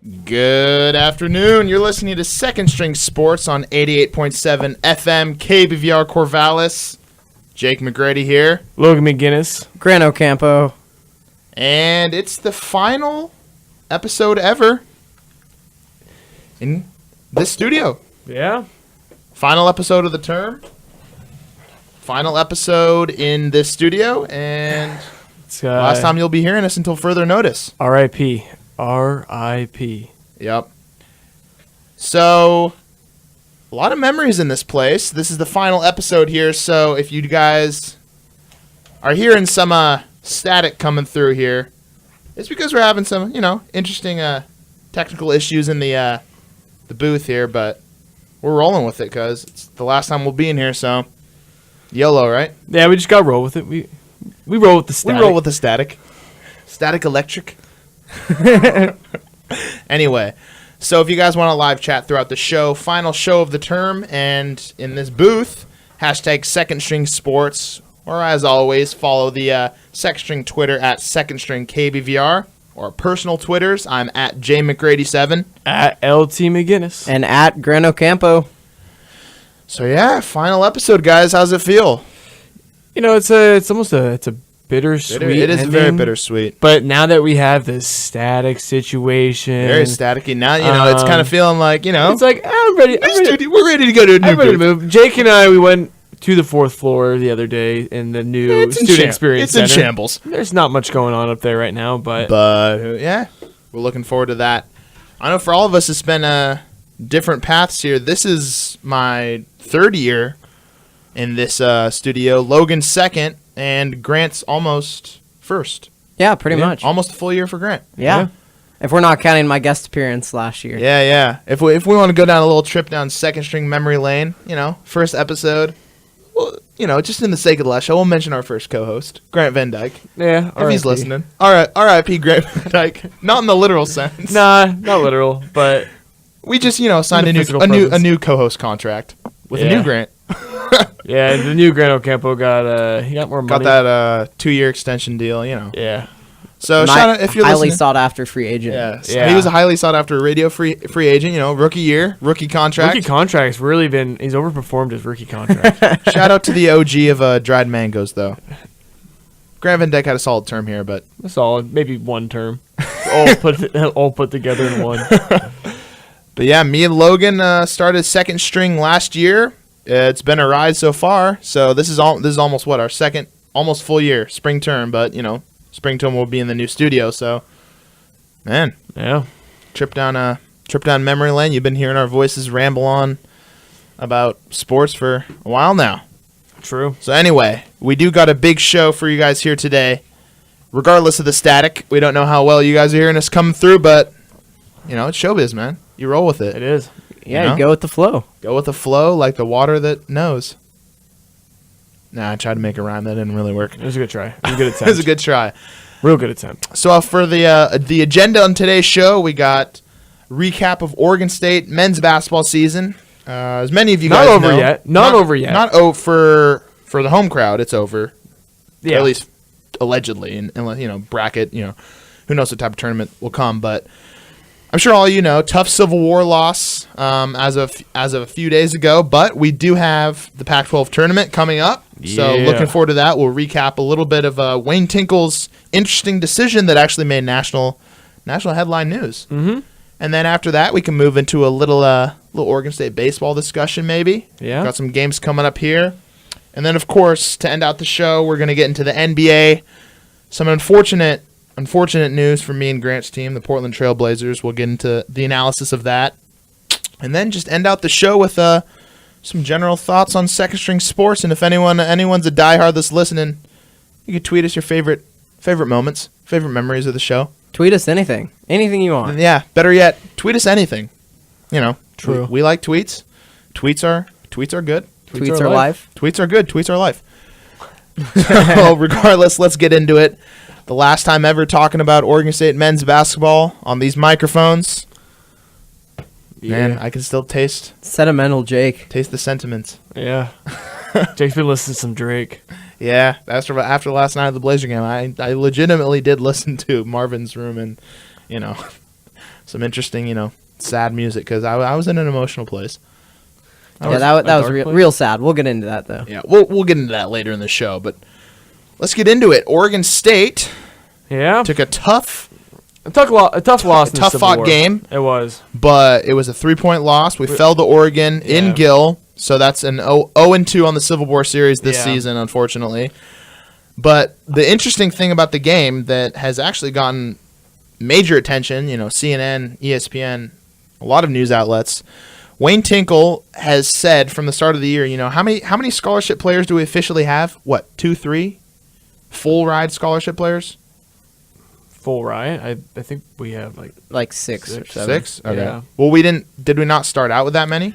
Good afternoon. You're listening to Second String Sports on 88.7 FM KBVR Corvallis. Jake McGrady here. Logan McGinnis. Grant Ocampo. And it's the final episode ever in this studio. Yeah. Final episode of the term. Final episode in this studio. And last time you'll be hearing us until further notice. R.I.P. R.I.P. Yep. So, a lot of memories in this place. This is the final episode here, so if you guys are hearing some static coming through here, it's because we're having some, interesting technical issues in the booth here, but we're rolling with it because it's the last time we'll be in here, so YOLO, right? Yeah, we just got to roll with it. We roll with the static. We roll with the static. Static electric. Anyway, so if you guys want to live chat throughout the show, final show of the term, and in this booth, hashtag Second String Sports, or as always, follow the Second String Twitter at Second String KBVR, or personal Twitters. I'm at JMcGrady7. At LT McGinnis. And at Grant Ocampo. So yeah, final episode, guys. How's it feel? It's almost a bittersweet. It is very bittersweet. But now that we have this static situation, very staticky. Now it's kind of feeling like it's like I'm ready. We're ready to go to a new booth. Move. Jake and I, we went to the fourth floor the other day in the new student experience center. It's in shambles. There's not much going on up there right now, but yeah, we're looking forward to that. I know for all of us, it's been different paths here. This is my third year in this studio. Logan's second. And Grant's almost first. Yeah, pretty much. Almost a full year for Grant. Yeah. If we're not counting my guest appearance last year. Yeah. If we want to go down a little trip down Second String memory lane, first episode, well, just in the sake of the last show, we'll mention our first co-host, Grant Van Dyke. Yeah, if he's listening. All right, R.I.P. Grant Van Dyke. Not in the literal sense. Nah, not literal, but we just signed a new co-host contract with a new Grant. Yeah, the new Grant Ocampo got more money. Got that 2-year extension deal, Yeah. So shout out if you're highly listening. sought after free agent. Yeah. He was a highly sought after radio free agent. Rookie year, rookie contract. Rookie contract's really he's overperformed his rookie contract. Shout out to the OG of dried mangoes though. Grant Van Dyke had a solid term here, but a solid, maybe one term, all put together in one. But yeah, me and Logan started second string last year. It's been a ride so far. So this is almost our second, almost full year spring term. But spring term will be in the new studio. So, man, yeah, trip down memory lane. You've been hearing our voices ramble on about sports for a while now. True. So anyway, we do got a big show for you guys here today. Regardless of the static, we don't know how well you guys are hearing us coming through, but it's showbiz, man. You roll with it. It is. Yeah, you go with the flow. Go with the flow like the water that knows. Nah, I tried to make a rhyme. That didn't really work. It was a good try. It was a good attempt. It was a good try. Real good attempt. So for the agenda on today's show, we got recap of Oregon State men's basketball season. As many of you guys know. Not over yet. Not over for the home crowd. It's over. Yeah. At least allegedly. Unless, bracket, who knows what type of tournament will come, but I'm sure all tough Civil War loss as of a few days ago, but we do have the Pac-12 tournament coming up, so looking forward to that. We'll recap a little bit of Wayne Tinkle's interesting decision that actually made national headline news. Mm-hmm. And then after that, we can move into a little Oregon State baseball discussion maybe. Yeah. Got some games coming up here. And then, of course, to end out the show, we're going to get into the NBA. Some unfortunate news for me and Grant's team, the Portland Trail Blazers. We'll get into the analysis of that. And then just end out the show with some general thoughts on Second String Sports. And if anyone's a diehard that's listening, you can tweet us your favorite moments, favorite memories of the show. Tweet us anything. Anything you want. Yeah, better yet, tweet us anything. True. We like tweets. Tweets are good. Tweets are life. Tweets are good. Tweets are life. Well, regardless, let's get into it. The last time ever talking about Oregon State men's basketball on these microphones. Yeah. Man, I can still taste Sentimental Jake. Taste the sentiments. Yeah. Jake's been listening to some Drake. Yeah, after last night of the Blazer game, I legitimately did listen to Marvin's Room and, some interesting, sad music because I was in an emotional place. That was real sad. We'll get into that though. Yeah, we'll get into that later in the show, but let's get into it. Oregon State took a tough loss, a tough fought game. It was, but it was a 3-point loss. We fell to Oregon in Gill, so that's an 0-2 on the Civil War series this season, unfortunately. But the interesting thing about the game that has actually gotten major attention, CNN, ESPN, a lot of news outlets. Wayne Tinkle has said from the start of the year, how many scholarship players do we officially have? What, 2, 3 full ride scholarship players? Full ride? I think we have like 6 or 7. 6? Okay. Yeah. Well, did we not start out with that many?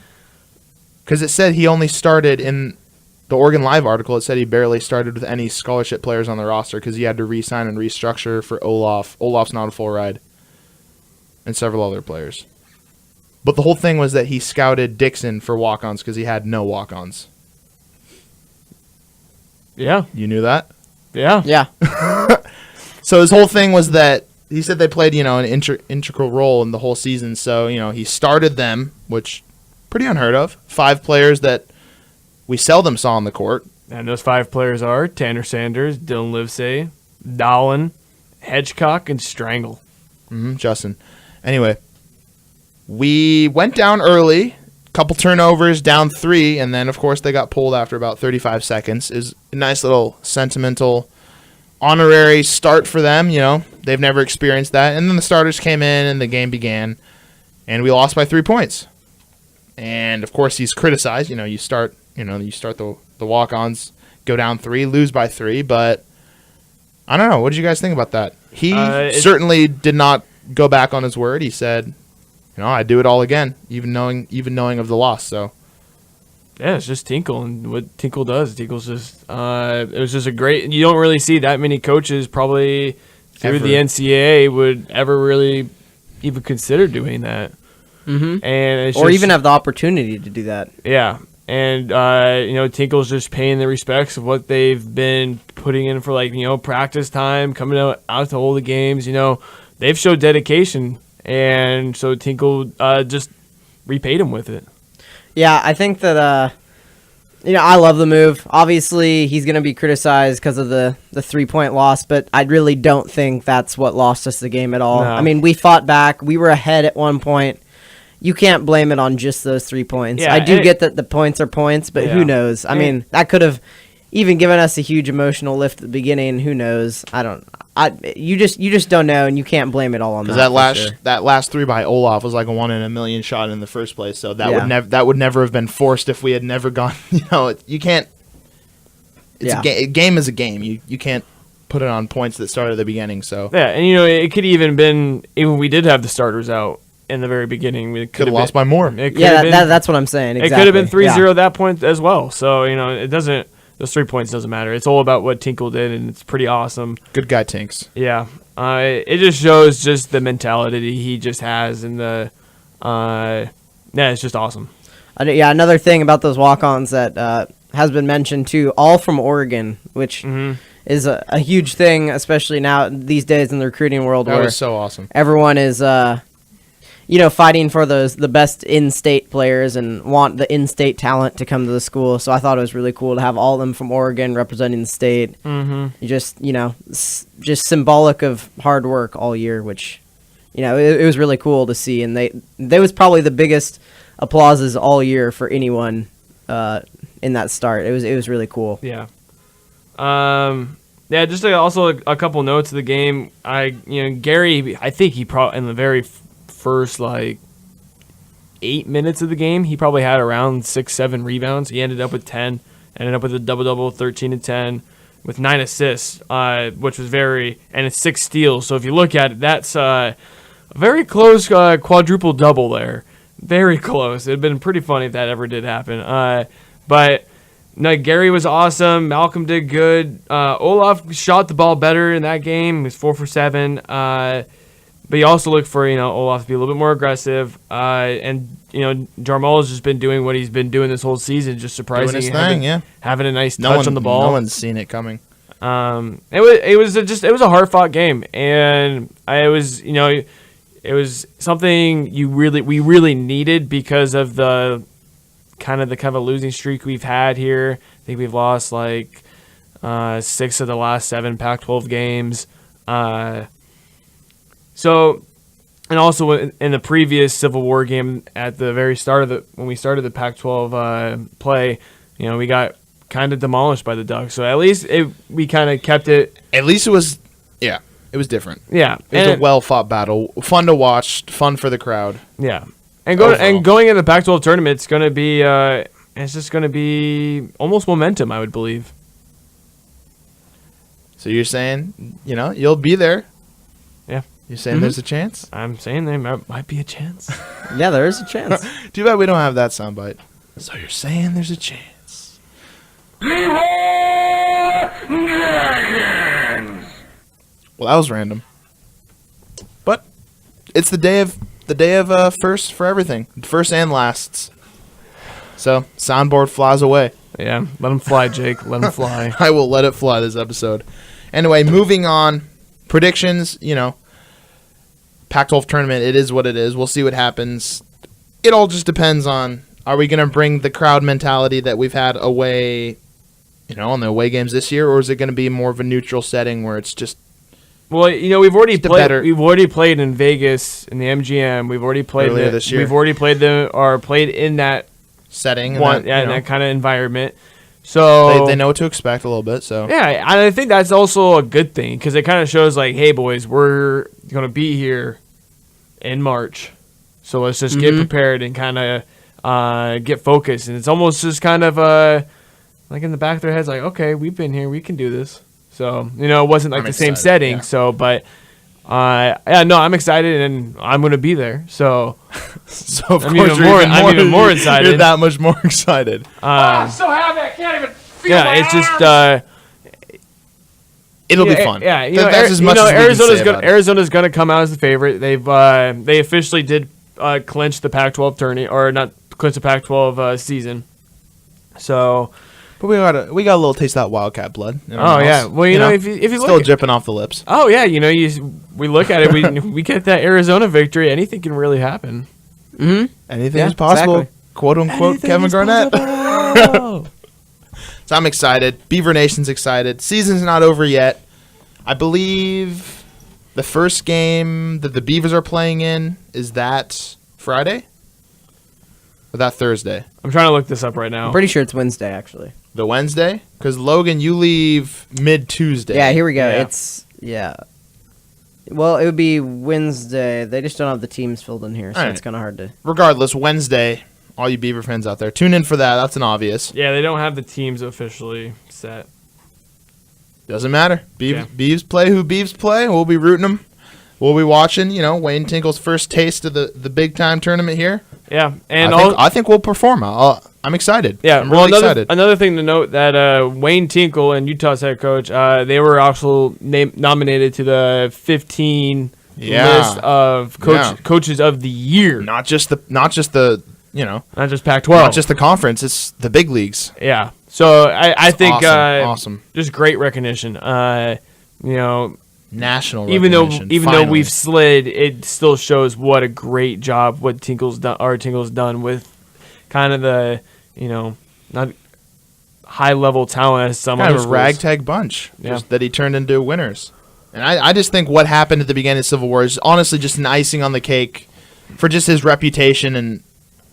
Because it said he only started in the Oregon Live article. It said he barely started with any scholarship players on the roster because he had to re-sign and restructure for Olaf. Olaf's not a full ride. And several other players. But the whole thing was that he scouted Dixon for walk-ons because he had no walk-ons. Yeah. You knew that? Yeah. Yeah. So his whole thing was that he said they played, an integral role in the whole season. So, he started them, which pretty unheard of. 5 players that we seldom saw on the court. And those 5 players are Tanner Sanders, Dylan Livesey, Dallin, Hedgecock, and Strangle. Justin. Anyway, we went down early, couple turnovers, down 3, and then, of course, they got pulled after about 35 seconds. It was a nice little sentimental honorary start for them. They've never experienced that. And then the starters came in, and the game began, and we lost by 3 points. And, of course, he's criticized. You start the walk-ons, go down 3, lose by 3, but I don't know. What did you guys think about that? He certainly did not go back on his word. He said, I'd do it all again, even knowing of the loss. So, yeah, it's just Tinkle and what Tinkle does. Tinkle's just it was just a great. You don't really see that many coaches probably through the NCAA would ever really even consider doing that. Mm-hmm. And it's even have the opportunity to do that. Yeah, and Tinkle's just paying the respects of what they've been putting in for practice time, coming out to all the games. They've showed dedication. And so Tinkle just repaid him with it. Yeah, I think that, I love the move. Obviously, he's going to be criticized because of the 3-point loss, but I really don't think that's what lost us the game at all. No. I mean, we fought back. We were ahead at one point. You can't blame it on just those 3 points. Yeah, I do get that the points are points, but who knows? I mean, that could have even given us a huge emotional lift at the beginning. Who knows? You just don't know, and you can't blame it all on that. That last 3 by Olaf was like a 1 in a million shot in the first place. So that would never have been forced if we had never gone. You can't. A game is a game. You can't put it on points that started at the beginning. So yeah, and it could even been even we did have the starters out in the very beginning. We could have lost by more. That's what I'm saying. Exactly. It could have been 3-0 at that point as well. So it doesn't. Those 3 points doesn't matter. It's all about what Tinkle did, and it's pretty awesome. Good guy, Tinks. Yeah. It just shows just the mentality he just has, and it's just awesome. Another thing about those walk-ons that has been mentioned, too, all from Oregon, which is a huge thing, especially now these days in the recruiting world. That was so awesome. Everyone is fighting for the best in-state players and want the in-state talent to come to the school. So I thought it was really cool to have all of them from Oregon representing the state. Mm-hmm. Just symbolic of hard work all year, which, it was really cool to see. And they was probably the biggest applauses all year for anyone in that start. It was really cool. Yeah. Just also a couple notes of the game. Gary, I think he probably in the very first 8 minutes of the game, he probably had around 6-7 rebounds. He ended up with 10, ended up with a double 13 and 10 with 9 assists, which was and it's 6 steals. So if you look at it, that's a very close quadruple double there. Very close. It'd been pretty funny if that ever did happen. But Gary was awesome. Malcolm did good. Olaf shot the ball better in that game. He was 4 for 7. But you also look for, Olaf to be a little bit more aggressive. And Jarmal's just been doing what he's been doing this whole season, just surprising. Doing his thing, having a nice touch on the ball. No one's seen it coming. It was a hard fought game, and it was it was something we really needed because of the kind of a losing streak we've had here. I think we've lost like 6 of the last 7 Pac-12 games. So, and also in the previous Civil War game at the very start when we started the Pac-12 play, we got kind of demolished by the Ducks. So at least we kind of kept it. At least it was, yeah, it was different. Yeah, it was a well-fought battle, fun to watch, fun for the crowd. Yeah, and going into the Pac-12 tournament, it's going to be it's just going to be almost momentum, I would believe. So you're saying, you'll be there? Yeah. You're saying there's a chance? I'm saying there might be a chance. Yeah, there is a chance. Too bad we don't have that soundbite. So you're saying there's a chance? Well, that was random. But it's the day of first for everything, first and lasts. So soundboard flies away. Yeah, let him fly, Jake. Let him fly. I will let it fly this episode. Anyway, moving on. Predictions, Pac-12 tournament, it is what it is. We'll see what happens. It all just depends on, are we going to bring the crowd mentality that we've had away, on the away games this year, or is it going to be more of a neutral setting where it's just... Well, we've already played in Vegas in the MGM. We've already played earlier this year. We've already played in that setting, in that kind of environment. So they know what to expect a little bit. So yeah, I think that's also a good thing because it kind of shows like, hey boys, we're gonna be here in March, so let's just get prepared and kind of get focused. And it's almost just kind of like in the back of their heads, like, okay, we've been here, we can do this. So it wasn't like the same setting. Yeah. So, but I'm excited and I'm gonna be there. So, I'm even more excited. You're that much more excited. I'm so happy I can't even feel my it's arms. just it'll be fun. Yeah, that's as much as Arizona's gonna come out as the favorite. They officially did clinch the Pac-12 tourney, or not clinch the Pac-12 season. So. But we got a little taste of that Wildcat blood. Oh yeah, well if you look, still dripping off the lips. Oh yeah, we look at it, we get that Arizona victory. Anything can really happen. Mm-hmm. Anything is possible, exactly. Quote unquote. Anything Kevin Garnett. So I'm excited. Beaver Nation's excited. Season's not over yet. I believe the first game that the Beavers are playing in is that Friday or that Thursday. I'm trying to look this up right now. I'm pretty sure it's Wednesday actually. The Wednesday? Because, Logan, you leave mid-Tuesday. Yeah, here we go. Yeah. Well, it would be Wednesday. They just don't have the teams filled in here, so it's kind of hard to... Regardless, Wednesday, all you Beaver fans out there, tune in for that. That's an obvious. Yeah, they don't have the teams officially set. Doesn't matter. Beavs play who Beavs play. We'll be rooting them. We'll be watching, Wayne Tinkle's first taste of the big-time tournament here. Yeah, and I think we'll perform. I'm excited. Yeah, I'm really excited. Another thing to note that Wayne Tinkle and Utah's head coach, they were also nominated to the 15 list of coaches of the year. Not just the not just Pac-12, not just the conference. It's the big leagues. Yeah, so I think awesome. Just great recognition. National even recognition. Even though we've slid, it still shows what a great job what Tinkle's done with kind of the not high level talent as some kind other of a ragtag bunch just that he turned into winners. And I just think what happened at the beginning of Civil War is honestly just an icing on the cake for just his reputation and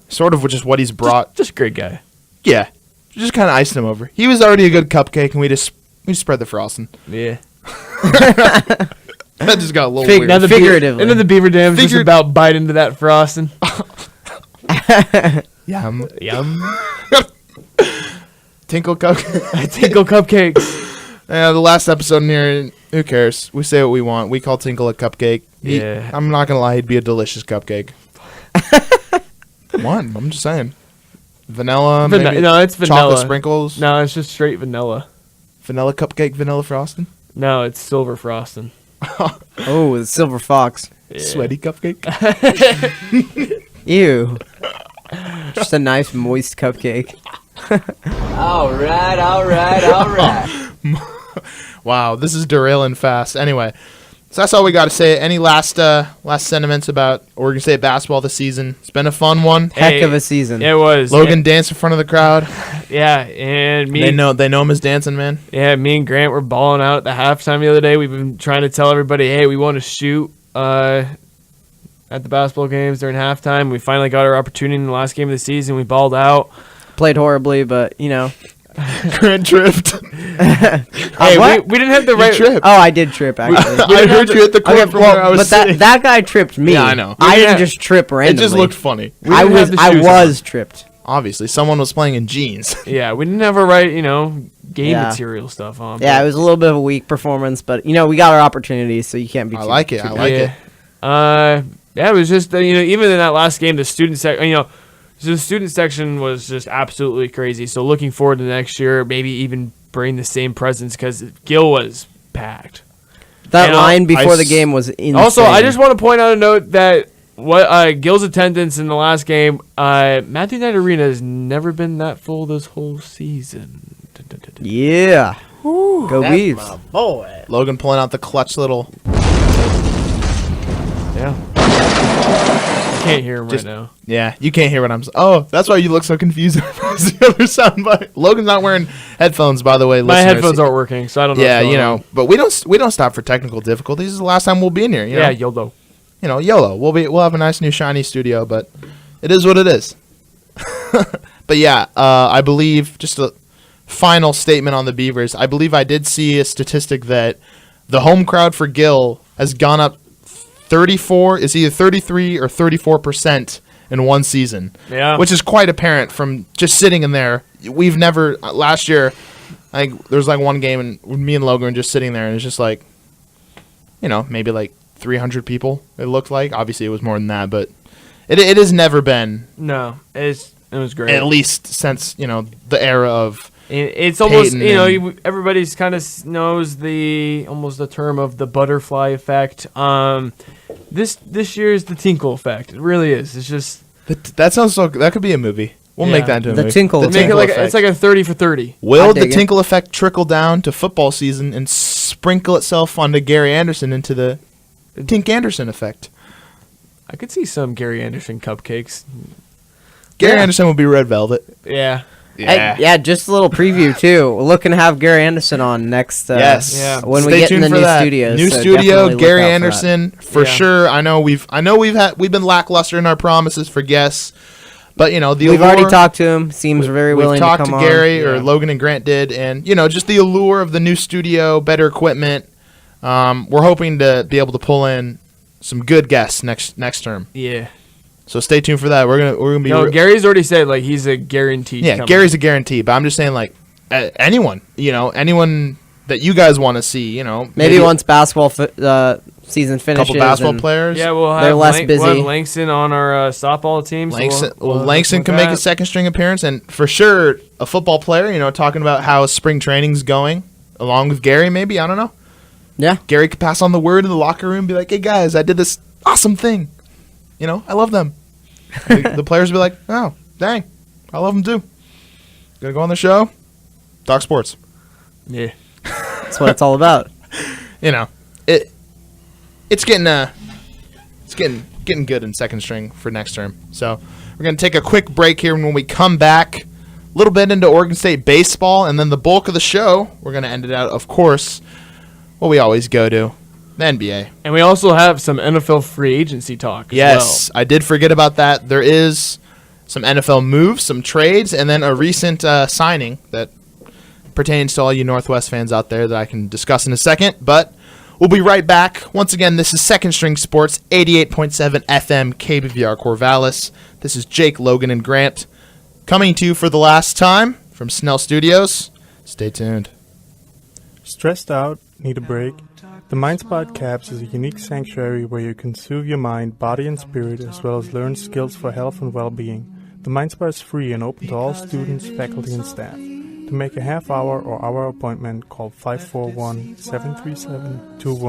sort of just what he's brought. Just a great guy. Yeah, just kind of iced him over. He was already a good cupcake, and we spread the frosting. Yeah. That just got a little weird. Figuratively. And then the Beaver Dam's just about bite into that frosting. Yum. Yum. Tinkle cupcake. Tinkle cupcakes. The last episode in here, who cares? We say what we want. We call Tinkle a cupcake. Yeah. I'm not going to lie, he'd be a delicious cupcake. What? I'm just saying. Vanilla, maybe? No, it's vanilla. Chocolate sprinkles? No, it's just straight vanilla. Vanilla cupcake, vanilla frosting? No, it's silver frosting. Oh, the silver fox. Yeah. Sweaty cupcake? Ew. Just a nice moist cupcake. All right. Wow, this is derailing fast. Anyway, So that's all we got to say. Any last sentiments about Oregon State basketball this season? It's been a fun one. Heck of a season. It was. Logan danced in front of the crowd. Yeah, and They know him as dancing, man. Yeah, me and Grant were balling out at the halftime the other day. We've been trying to tell everybody, hey, we want to shoot at the basketball games during halftime. We finally got our opportunity in the last game of the season. We balled out. Played horribly, but, you know. Grant tripped. Hey, we didn't have the right. Trip. Oh, I did trip, actually. I heard you at the court from where I was but sitting. that guy tripped me. Yeah, I know. I Yeah. didn't just trip It randomly. just looked funny. I didn't have the shoes was tripped. Obviously, someone was playing in jeans. Yeah, we didn't have our right, game Yeah. material stuff on. Yeah, but- it was a little bit of a weak performance, but, we got our opportunities, so you can't be I too like it. too I like it. Yeah, it was just even in that last game, the student the student section was just absolutely crazy. So looking forward to next year, maybe even bring the same presence because Gil was packed. That And line before the s- game was insane. Also, I just want to point out a note that Gil's attendance in the last game, Matthew Knight Arena has never been that full this whole season. Yeah. Go Beavs. Boy. Logan pulling out the clutch little. Yeah. Can't hear him Just- right now. Yeah, you can't hear what I'm saying. Oh, that's why you look so confused. That's the other soundbite. Logan's not wearing headphones, by the way. My listeners. headphones aren't working, so I don't know. Yeah, what's going on. but we don't stop for technical difficulties. This is the last time we'll be in here. Yeah, you know? YOLO. YOLO. We'll have a nice new shiny studio, but it is what it is. But yeah, I believe just a final statement on the Beavers. I believe I did see a statistic that the home crowd for Gil has gone up 34. It's either 33 or 34% in one season. Yeah. Which is quite apparent from just sitting in there. We've never last year. I think there was like one game and me and Logan were just sitting there and it's just like, maybe like 300 people. It looked like. Obviously, it was more than that, but it has never been. No, it was great. At least since the era of. It's almost Peyton and- everybody's kind of knows almost the term of the butterfly effect. This year is the Tinkle effect. It really is. It's just That sounds so. That could be a movie. We'll Yeah. make that into a The movie. Tinkle The effect. make it like effect. it's like a 30 for 30. Will I the dig it. Tinkle effect trickle down to football season and sprinkle itself onto Gary Anderson into the Tink Anderson effect? I could see some Gary Anderson cupcakes. Gary Yeah. Anderson will be red velvet. Yeah. Hey, yeah, just a little preview too. We're looking to have Gary Anderson on next. Yes. Yeah. When we Stay get in tuned the for new that. studios. New so studio, definitely look Gary out for that. Anderson for Yeah. sure. I know we've been lackluster in our promises for guests, but the We've allure, already talked to him. Seems very willing We've talked to to come Gary on. or Yeah. Logan and Grant did, and just the allure of the new studio, better equipment. We're hoping to be able to pull in some good guests next term. Yeah. So stay tuned for that. We're gonna be No, Gary's already said like he's a guaranteed. yeah. coming. Gary's a guarantee, but I'm just saying anyone anyone that you guys want to see. Maybe once basketball season a finishes. couple basketball and players. Yeah, we'll have They're less We'll busy. have Langston on our softball team. So Langston, we'll Langston look can at make that. a second string appearance, and for sure a football player. Talking about how spring training's going, along with Gary. Maybe I don't know. Yeah. Gary could pass on the word in the locker room, be like, "Hey guys, I did this awesome thing. I love them." The players would be like, "Oh, dang, I love them too." Gonna go on the show, talk sports. Yeah. That's what it's all about. It's getting good in second string for next term. So we're gonna take a quick break here, and when we come back, a little bit into Oregon State baseball, and then the bulk of the show, we're gonna end it out, of course, what we always go to, the NBA. And we also have some NFL free agency talk. As Yes, I did forget about that. There is some NFL moves, some trades, and then a recent signing that pertains to all you Northwest fans out there that I can discuss in a second. But we'll be right back. Once again, this is Second String Sports, 88.7 FM, KBVR Corvallis. This is Jake, Logan, and Grant coming to you for the last time from Snell Studios. Stay tuned. Stressed out? Need a break? The MindSpot Cabs is a unique sanctuary where you can soothe your mind, body, and spirit, as well as learn skills for health and well-being. The MindSpot is free and open to all students, faculty, and staff. To make a half-hour or hour appointment, call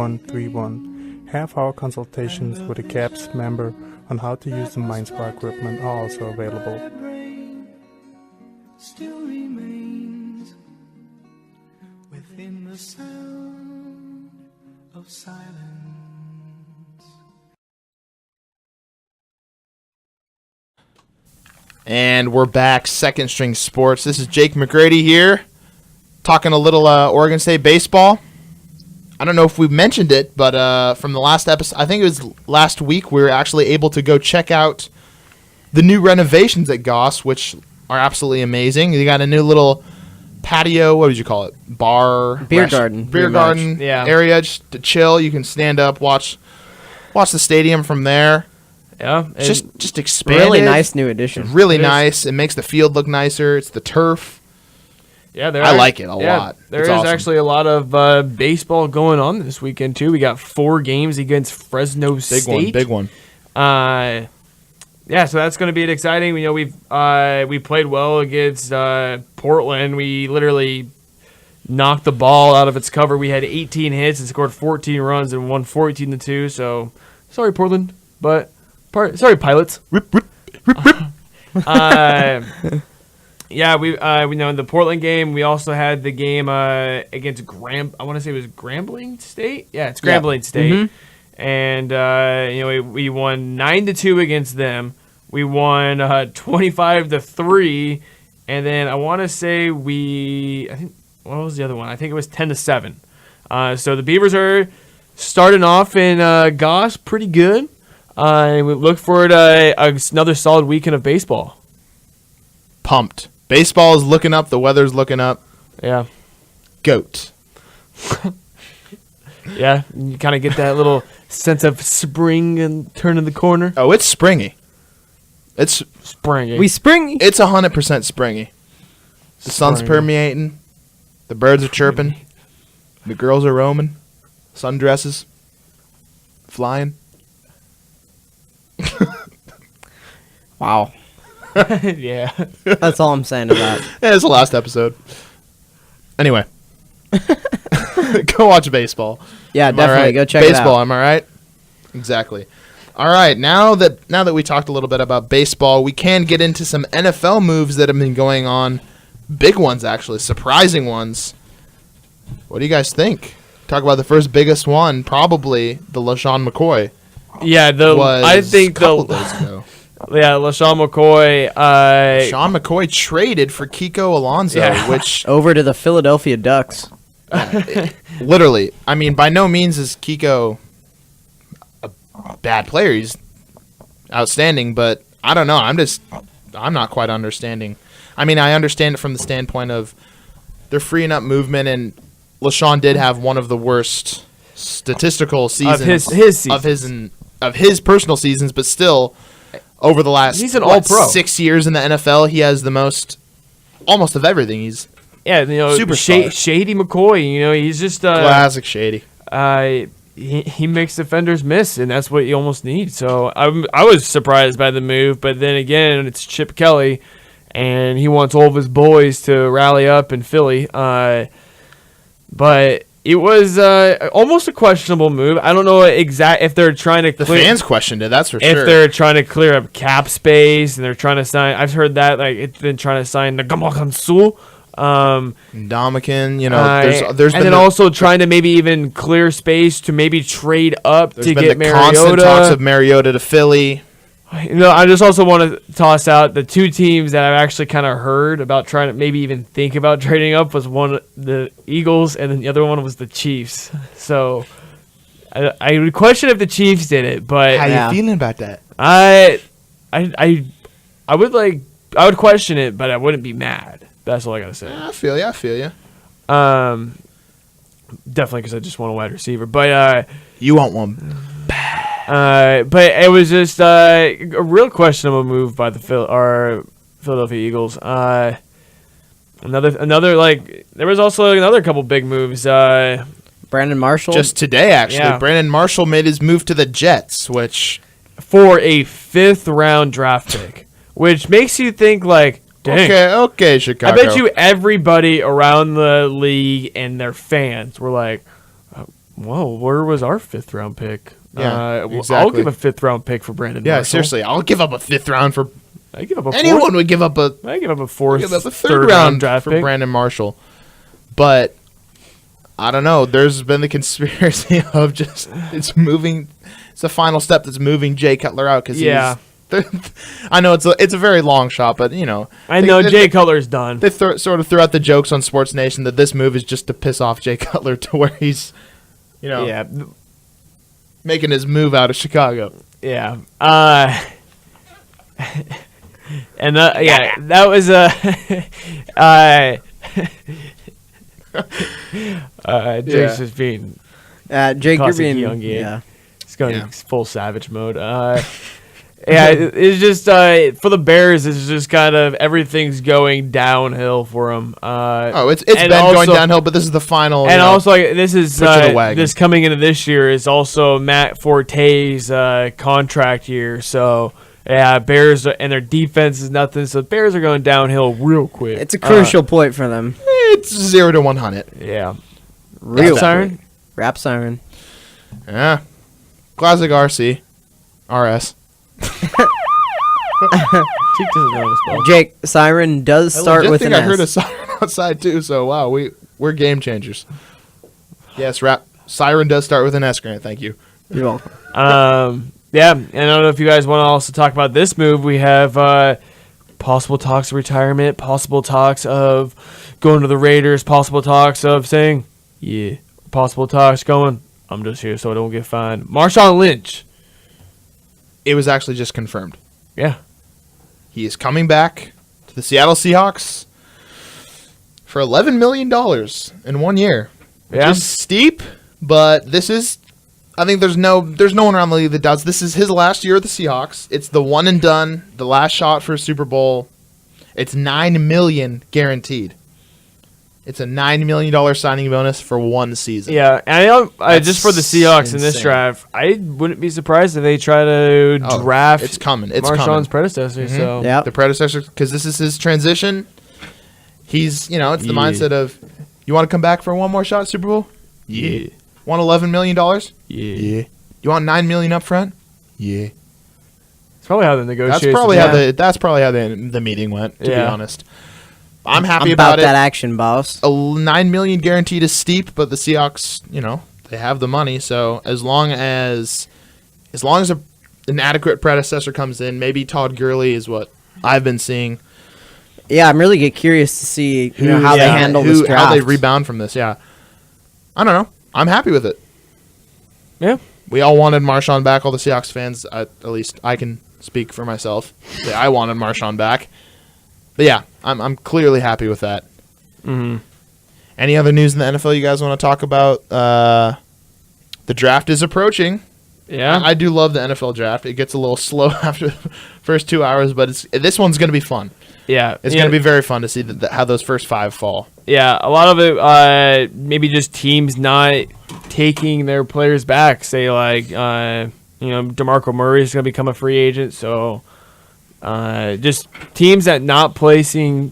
541-737-2131. Half-hour consultations with a CAPS member on how to use the MindSpot equipment are also available. Still remains within the sound of And we're back, Second String Sports. This is Jake McGrady here, talking a little Oregon State baseball. I don't know if we mentioned it, but from the last episode, I think it was last week, we were actually able to go check out the new renovations at Goss, which are absolutely amazing. You got a new little patio, what would you call it? Beer garden. Area just to chill. You can stand up, watch the stadium from there. Yeah, Just expanded. Really nice new addition. Really nice. It makes the field look nicer. It's the turf. Yeah, I like it a lot. There It's is awesome. actually a lot of baseball going on this weekend too. We got 4 games against Fresno State. Big one. Yeah, so that's going to be exciting. You know, we played well against Portland. We literally knocked the ball out of its cover. We had 18 hits and scored 14 runs and won 14-2. So sorry, Portland, but sorry, Pilots. Yeah, we know in the Portland game, we also had the game against I want to say it was Grambling State. Yeah, it's Grambling State. Mm-hmm. And you know, we won 9-2 against them. We won 25-3, and then I want to say I think what was the other one? I think it was 10-7. So the Beavers are starting off in Goss pretty good. And we look forward to another solid weekend of baseball. Pumped. Baseball is looking up. The weather's looking up. Yeah. Goat. Yeah, you kind of get that little sense of spring and turning the corner. Oh, it's springy. It's springy. It's 100% springy. The sun's permeating. The birds are chirping. The girls are roaming. Sundresses. Flying. Wow. Yeah. That's all I'm saying to that. Yeah, it's the last episode. Anyway. Go watch baseball. Yeah, Am I definitely. right? Go check it out. Baseball, am I right? Exactly. All right, now that we talked a little bit about baseball, we can get into some NFL moves that have been going on. Big ones, actually. Surprising ones. What do you guys think? Talk about the first biggest one, probably the Lesean Mccoy. Yeah, I think a couple days ago. Yeah, Lesean McCoy. Sean McCoy traded for Kiko Alonso, which over to the Philadelphia Ducks. Literally, I mean, by no means is Kiko a bad player. He's outstanding, but I don't know. I'm not quite understanding. I mean, I understand it from the standpoint of they're freeing up movement, and LeSean did have one of the worst statistical seasons of his personal seasons, but still, over the last he's an all-pro. 6 years in the NFL, he has the most, almost of everything. He's superstar. Shady McCoy. You know, he's just classic Shady. He makes defenders miss, and that's what you almost need. So I was surprised by the move, but then again, it's Chip Kelly, and he wants all of his boys to rally up in Philly. But it was almost a questionable move. I don't know if they're trying to the fans questioned it. That's for sure. If they're trying to clear up cap space and they're trying to sign, I've heard that it's been trying to sign Nagamakansu. Dominican, there's and then also trying to maybe even clear space to maybe trade up to get Mariota. Constant talks of Mariota to Philly. I just also want to toss out the two teams that I've actually kind of heard about trying to maybe even think about trading up was one the Eagles and then the other one was the Chiefs. So I would question if the Chiefs did it, but how you feeling about that? I would question it, but I wouldn't be mad. That's all I gotta say. I feel you. Definitely because I just want a wide receiver, but you want one. But it was just a real questionable move by the Philadelphia Eagles. Another there was also another couple big moves. Brandon Marshall just today, actually. Yeah. Brandon Marshall made his move to the Jets, which for a 5th round draft pick, which makes you think dang. Okay, Chicago. I bet you everybody around the league and their fans were like, "Whoa, where was our 5th round pick?" Yeah, exactly. I'll give a 5th round pick for Brandon Marshall. Yeah, seriously, I'll give up a 5th round for. I give up a anyone fourth. would give up a 4th, give up a third round draft for pick. Brandon Marshall, but I don't know. There's been the conspiracy of just it's moving. It's the final step that's moving Jay Cutler out because I know it's a very long shot, but I know Jay Cutler's done. They sort of threw out the jokes on Sports Nation that this move is just to piss off Jay Cutler to where he's, making his move out of Chicago. Yeah. And that was Jake's just being Jake, you're being young. yeah. He's going full savage mode. It's just for the Bears. It's just kind of everything's going downhill for them. It's been going downhill, but this is the final. And also, this is wagon. this coming into this year is also Matt Forte's contract year. So Bears and their defense is nothing. So the Bears are going downhill real quick. It's a crucial point for them. It's 0 to 100. Yeah, Real siren. Rap siren. Yeah, classic RC, RS. Cheek doesn't know this ball. Jake, siren does start with an I S. heard a siren outside too. So wow, we're game changers. Yes, siren does start with an S. Grant, thank you. You're welcome. Yeah, and I don't know if you guys want to also talk about this move. We have possible talks of retirement, possible talks of going to the Raiders, possible talks of saying, possible talks going, I'm just here so I don't get fined. Marshawn Lynch. It was actually just confirmed. Yeah. He is coming back to the Seattle Seahawks for $11 million in 1 year. Which is steep, but this is... I think there's no one around the league that doubts this is his last year at the Seahawks. It's the one and done, the last shot for a Super Bowl. It's $9 million guaranteed. It's a $9 million signing bonus for 1 season. Yeah, and just for the Seahawks in this draft, I wouldn't be surprised if they try to draft it's coming. It's Marshawn's predecessor. Mm-hmm. So Yep. The predecessor, because this is his transition. He's, it's the mindset of, you want to come back for one more shot at Super Bowl? Yeah. Want $11 million? Yeah. You want $9 million up front? Yeah. It's probably how the negotiations. That's probably how the meeting went. To be honest, I'm happy about it. that action, boss. $9 million guaranteed is steep, but the Seahawks, they have the money. So as long as an adequate predecessor comes in, maybe Todd Gurley is what I've been seeing. Yeah, I'm really curious to see how they handle this draft. How they rebound from this. Yeah, I don't know. I'm happy with it. Yeah. We all wanted Marshawn back. All the Seahawks fans, at least I can speak for myself. Yeah, I wanted Marshawn back. But yeah, I'm clearly happy with that. Mm-hmm. Any other news in the NFL you guys want to talk about? The draft is approaching. Yeah. I do love the NFL draft. It gets a little slow after the first 2 hours, but this one's going to be fun. Yeah. It's going to be very fun to see how those first 5 fall. Yeah, a lot of it maybe just teams not taking their players back. Say like DeMarco Murray is going to become a free agent, so just teams that not placing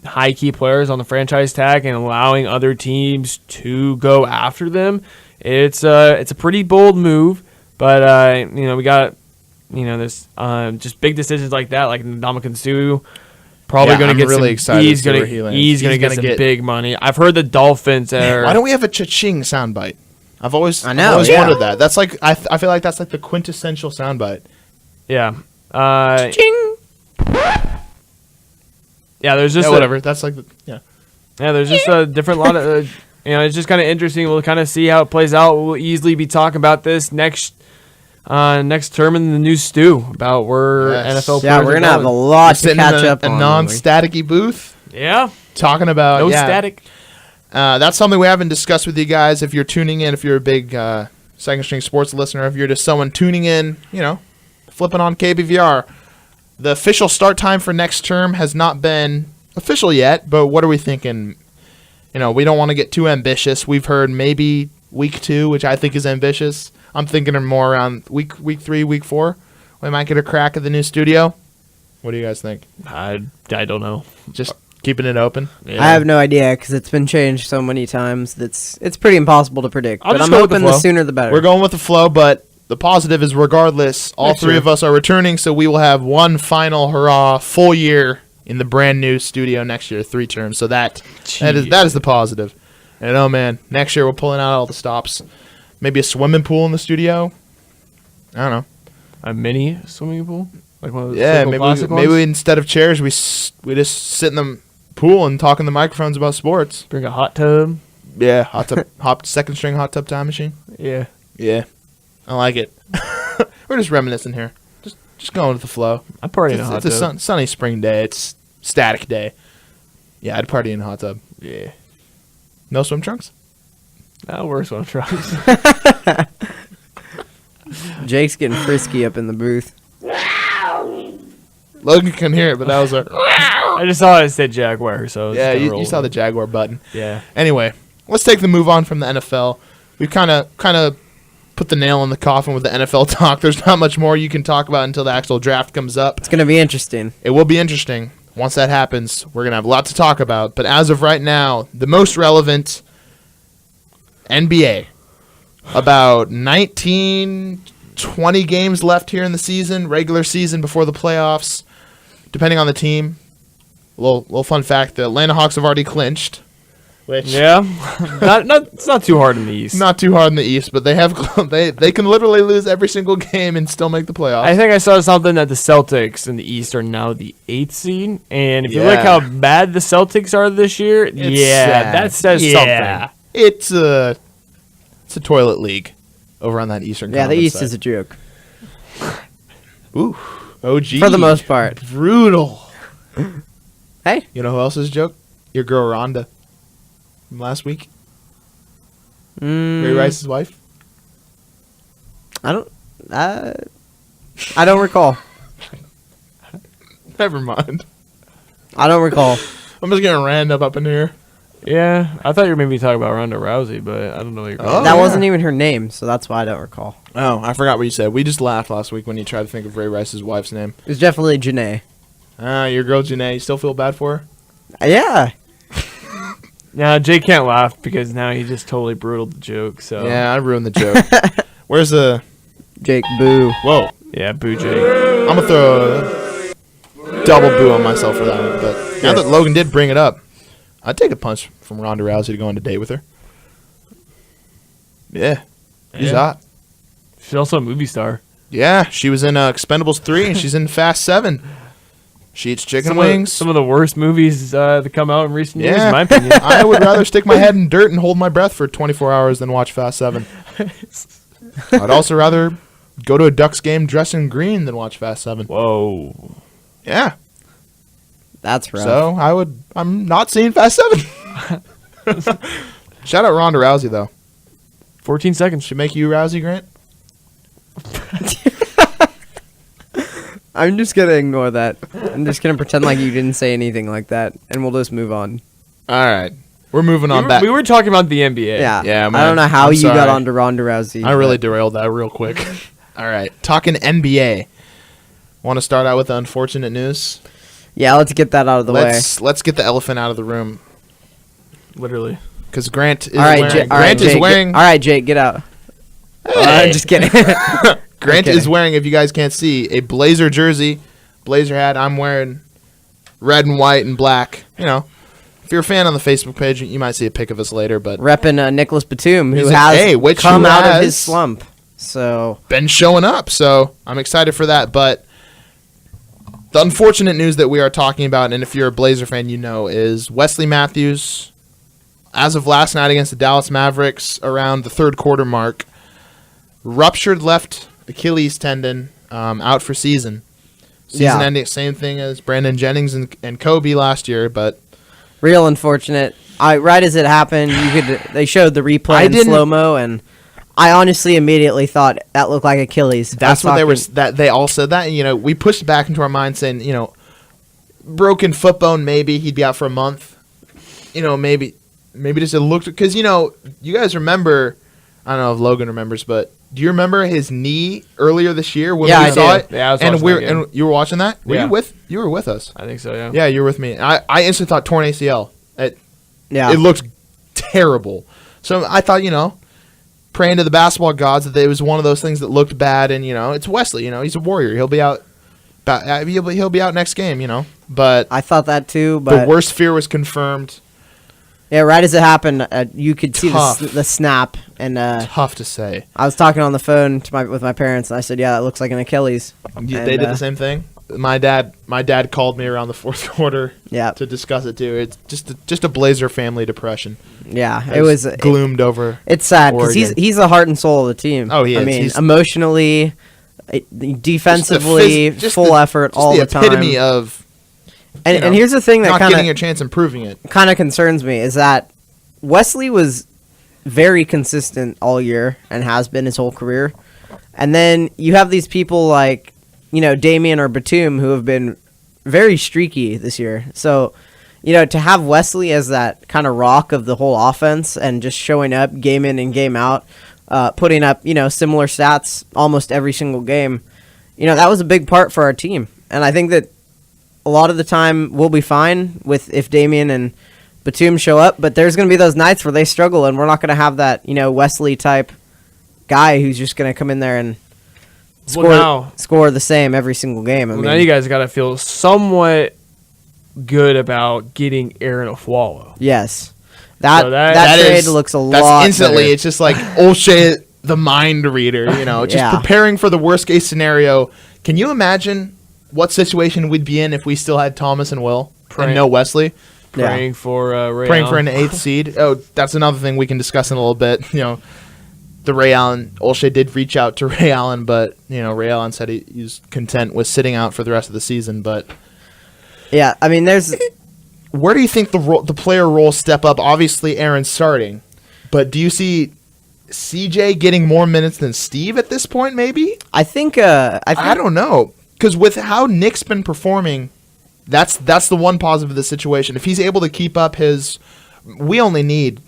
high key players on the franchise tag and allowing other teams to go after them. It's a pretty bold move, but we got this just big decisions like that, like Ndamukong Suh. Probably going to get really excited. He's going to get some big money. I've heard the Dolphins are. Why don't we have a cha-ching soundbite? I've always wondered that. That's like I feel like that's like the quintessential soundbite. Yeah. Ching. Yeah. There's just whatever. That's like Yeah. There's just a different lot of. It's just kind of interesting. We'll kind of see how it plays out. We'll easily be talking about this next term in the new stew about where NFL players we're going to have a lot to catch up on. A non-static-y booth. Yeah. Talking about... No static. That's something we haven't discussed with you guys. If you're tuning in, if you're a big Second String Sports listener, if you're just someone tuning in, flipping on KBVR, the official start time for next term has not been official yet, but what are we thinking? We don't want to get too ambitious. We've heard maybe week 2, which I think is ambitious. I'm thinking more around week 3, week 4. We might get a crack at the new studio. What do you guys think? I don't know. Just keeping it open? Yeah. I have no idea because it's been changed so many times. It's pretty impossible to predict. But I'm hoping the sooner the better. We're going with the flow, but the positive is regardless, all three of us are returning, so we will have one final hurrah full year in the brand new studio next year, 3 terms. So that is the positive. I know, man. Next year we're pulling out all the stops. Maybe a swimming pool in the studio. I don't know. A mini swimming pool, like one of those Yeah, plastic maybe ones? instead of chairs, we just sit in the pool and talk in the microphones about sports. Bring a hot tub. Yeah, hot tub, second string hot tub time machine. Yeah. Yeah, I like it. We're just reminiscing here, just going with the flow. I party in a hot It's tub. a sunny spring day. It's static day. Yeah, I'd party in a hot tub. Yeah. No swim trunks. That works when I'm trying. Jake's getting frisky up in the booth. Logan can hear it, but that was a I just saw it said Jaguar, so yeah. You saw the Jaguar button. Yeah. Anyway, let's take the move on from the NFL. We've kind of put the nail in the coffin with the NFL talk. There's not much more you can talk about until the actual draft comes up. It's gonna be interesting. It will be interesting. Once that happens, we're going to have a lot to talk about. But as of right now, the most relevant NBA. About 19, 20 games left here in the season, regular season before the playoffs, depending on the team. Little fun fact, the Atlanta Hawks have already clinched. Which Yeah. It's not too hard in the East. not too hard in the East, but they can literally lose every single game and still make the playoffs. I think I saw something that the Celtics in the East are now the 8th seed. And if you Yeah. look how bad the Celtics are this year, sad. that says something. It's a toilet league over on that Eastern Yeah, the Conference East side. is a joke Ooh, OG. for the most part. Brutal. Hey, You know who else is a joke? Your girl Rhonda from last week. Ray Rice's wife. I don't recall. Never mind. I don't recall. I'm just getting random up in here. Yeah, I thought you were maybe talking about Ronda Rousey, but I don't know what you're Oh, That yeah. wasn't even her name, so that's why I don't recall. Oh, I forgot what you said. We just laughed last week when you tried to think of Ray Rice's wife's name. It was definitely Janae. Your girl Janae. You still feel bad for her? Yeah. Now, Jay can't laugh because now he just totally brutaled the joke. So Yeah, I ruined the joke. Where's the... Jake, boo. Whoa. yeah, boo Jake. I'm going to throw a double boo on myself for that one. But now that Logan did bring it up, I'd take a punch from Ronda Rousey to go on a date with her. Yeah. She's Yeah. hot. She's also a movie star. Yeah, she was in Expendables 3 and she's in Fast 7. She eats chicken wings. Some of the worst movies to come out in recent years, Yeah. in my opinion. I would rather stick my head in dirt and hold my breath for 24 hours than watch Fast 7. I'd also rather go to a Ducks game dressed in green than watch Fast 7. Whoa. Yeah. That's rough. So I'm not seeing Fast 7. Shout out Ronda Rousey though. 14 seconds. Should make you Rousey, Grant? I'm just gonna ignore that. I'm just gonna pretend like you didn't say anything like that, and we'll just move on. All right. We're moving on back. We were talking about the NBA. Yeah. Yeah, I man. don't know how I'm you got sorry. onto Ronda Rousey. I really but- derailed that real quick. All right. Talking NBA. Want to start out with the unfortunate news? Yeah, let's get that out of the way. Let's get the elephant out of the room Literally. because Grant is All right, wearing. all right, Grant is Jake. wearing. All right, Jake, get out. I'm just kidding. Grant Okay. is wearing, if you guys can't see, a Blazer jersey, Blazer hat. I'm wearing red and white and black. You know, if you're a fan on the Facebook page, you might see a pic of us later. But Repping Nicholas Batum, who He's has which come who out of has- his slump. So been showing up, so I'm excited for that. But the unfortunate news that we are talking about, and if you're a Blazer fan, you know, is Wesley Matthews, as of last night against the Dallas Mavericks, around the third quarter mark, ruptured left Achilles tendon, out for season. Season Yeah. ending, same thing as Brandon Jennings and Kobe last year, but real unfortunate. Right as it happened, they showed the replay in didn't- slow mo, and I honestly immediately thought that looked like Achilles. that's what they all said that, and, you know, we pushed it back into our mind saying, you know, broken foot bone, maybe he'd be out for a month. You know, maybe just it looked, because, you know, you guys remember, I don't know if Logan remembers, but do you remember his knee earlier this year when Yeah, we I saw do. it? Yeah, I was and watching that game. and you were watching that? Yeah. You were with us. I think so, yeah. Yeah, you were with me. I instantly thought torn ACL. Yeah, It looked terrible. So I thought, you know, praying to the basketball gods that it was one of those things that looked bad, and, you know, it's Wesley, you know, he's a warrior. He'll be out he'll be out next game, you know. But I thought that too. the But worst fear was confirmed. Yeah, right as it happened, you could see Tough. the snap, and Tough to say. I was talking on the phone with my parents, and I said, "Yeah, that looks like an Achilles." Yeah, And, they did the same thing. My dad called me around the fourth quarter Yeah, to discuss it too. It's just a Blazer family depression. yeah, it was gloomed over. It's sad because Oregon. he's the heart and soul of the team. Oh, he is. I mean, He's- emotionally, defensively, Just full effort just all the time. epitome of And here's the thing that not kind getting a of chance and proving it. concerns me is that Wesley was very consistent all year and has been his whole career. And then you have these people like, Damian or Batum who have been very streaky this year. So, to have Wesley as that kind of rock of the whole offense and just showing up game in and game out, putting up, similar stats almost every single game, that was a big part for our team. And I think that a lot of the time we'll be fine with if Damian and Batum show up, but there's going to be those nights where they struggle, and we're not going to have that, Wesley type guy who's just going to come in there and score the same every single game. Now you guys got to feel somewhat good about getting Aaron Afwalo. Yes. That trade looks a lot That's instantly, better. it's just like Olshey, the mind reader, just Yeah. preparing for the worst case scenario. Can you imagine what situation we'd be in if we still had Thomas and Will and no Wesley? Praying for Ray Praying Allen. for an 8th seed. Oh, that's another thing we can discuss in a little bit. The Ray Allen, Olshey did reach out to Ray Allen, but Ray Allen said he's content with sitting out for the rest of the season. But Yeah, I mean, where do you think the player roles step up? Obviously, Aaron's starting, but do you see CJ getting more minutes than Steve at this point? Maybe I think I don't know, because with how Nick's been performing, that's the one positive of the situation. If he's able to keep up we only need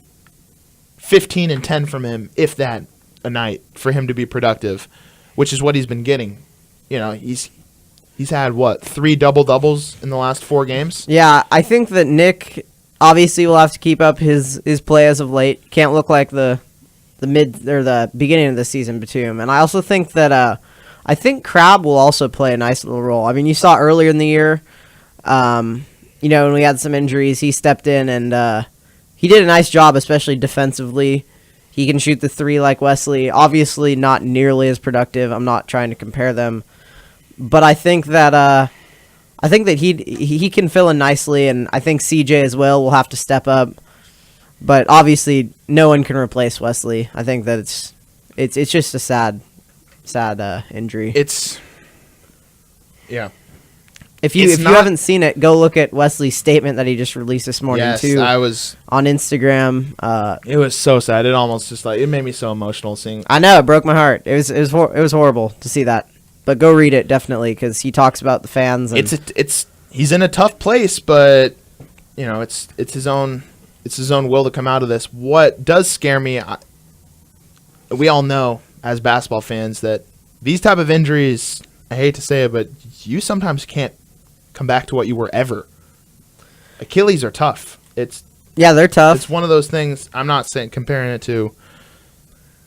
15 and 10 from him, if that, a night for him to be productive, which is what he's been getting. He's had 3 double-doubles in the last 4 games. Yeah, I think that Nick obviously will have to keep up his play as of late. Can't look like the mid or the beginning of the season Batum. And I also think that I think Crabbe will also play a nice little role. I mean, you saw earlier in the year, when we had some injuries, he stepped in and he did a nice job, especially defensively. He can shoot the 3 like Wesley. Obviously, not nearly as productive. I'm not trying to compare them, but I think that he can fill in nicely, and I think CJ as well will have to step up. But obviously, no one can replace Wesley. I think that it's just a sad injury. Yeah. If you haven't seen it, go look at Wesley's statement that he just released this morning too. I was on Instagram. It was so sad. It almost just it made me so emotional seeing. I know, it broke my heart. It was horrible to see that. But go read it definitely, because he talks about the fans. And He's in a tough place, but it's his own will to come out of this. What does scare me, we all know as basketball fans that these type of injuries, I hate to say it, but you sometimes can't come back to what you were ever. Achilles are tough. They're tough. It's one of those things. I'm not comparing it to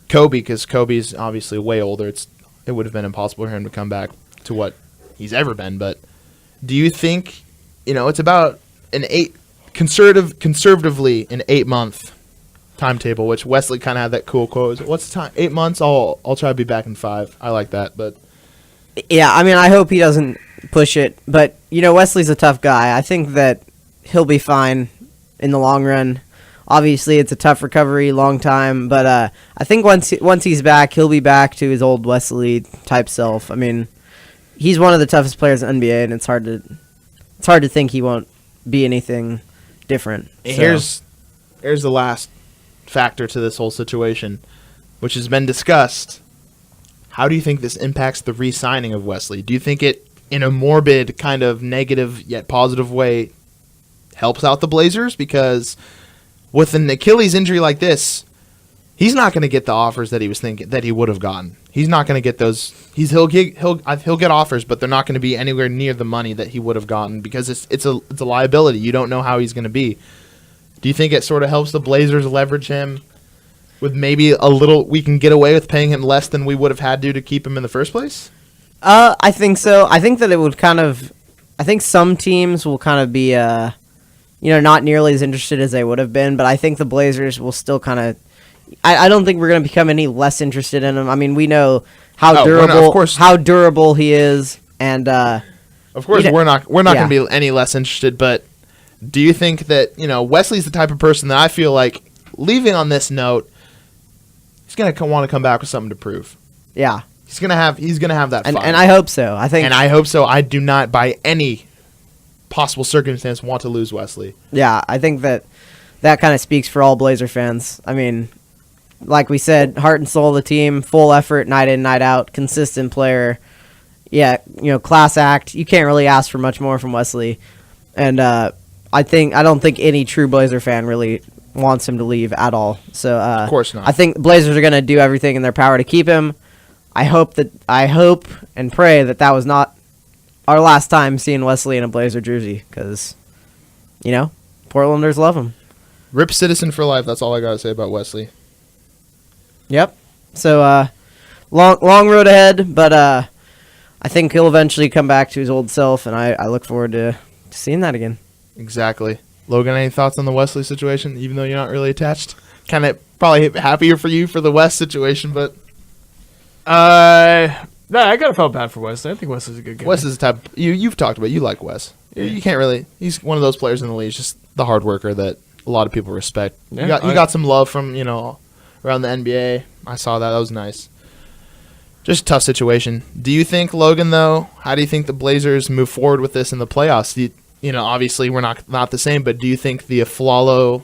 Kobe, because Kobe's obviously way older. It would have been impossible for him to come back to what he's ever been. But do you think, it's about conservatively an 8-month timetable, which Wesley kind of had that cool quote. What's the time? 8 months. I'll try to be back in 5. I like that, but yeah, I mean, I hope he doesn't push it. But Wesley's a tough guy. I think that he'll be fine in the long run. Obviously, it's a tough recovery, long time, but I think once he's back, he'll be back to his old Wesley type self. I mean, he's one of the toughest players in the NBA, and it's hard to think he won't be anything different. So. Here's the last factor to this whole situation, which has been discussed. How do you think this impacts the re-signing of Wesley? Do you think it, in a morbid kind of negative yet positive way, helps out the Blazers? Because with an Achilles injury like this, he's not going to get the offers that he was thinking that he would have gotten. He's not going to get those. He'll get offers, but they're not going to be anywhere near the money that he would have gotten, because it's a liability. You don't know how he's going to be. Do you think it sort of helps the Blazers leverage him with maybe a little? We can get away with paying him less than we would have had to keep him in the first place. I think so. I think that it would I think some teams will kind of be not nearly as interested as they would have been. But I think the Blazers will still kind of. I don't think we're going to become any less interested in him. I mean, we know how durable he is, and of course we're not going to be any less interested. But do you think that Wesley's the type of person that I feel like leaving on this note, he's going to want to come back with something to prove. Yeah, he's going to have that fire. And I hope so. I hope so. I do not, by any possible circumstance, want to lose Wesley. Yeah, I think that kind of speaks for all Blazer fans. I mean, like we said, heart and soul of the team, full effort, night in, night out, consistent player. Yeah, class act. You can't really ask for much more from Wesley. And I don't think any true Blazer fan really wants him to leave at all. So of course not. I think Blazers are going to do everything in their power to keep him. I hope and pray that was not our last time seeing Wesley in a Blazer jersey, because Portlanders love him. Rip Citizen for life. That's all I got to say about Wesley. Yep. So long road ahead, but I think he'll eventually come back to his old self, and I look forward to seeing that again. Exactly. Logan, any thoughts on the Wesley situation, even though you're not really attached? Kind of probably happier for you for the West situation, but... I kind of felt bad for Wesley. I think Wesley's a good guy. Wes is the type... You've talked about it. You like Wes. Yeah. You can't really... He's one of those players in the league. He's just the hard worker that a lot of people respect. Yeah, you got some love from, around the NBA. I saw that. That was nice. Just a tough situation. Do you think, Logan, though, how do you think the Blazers move forward with this in the playoffs? Obviously we're not the same, but do you think the Aflalo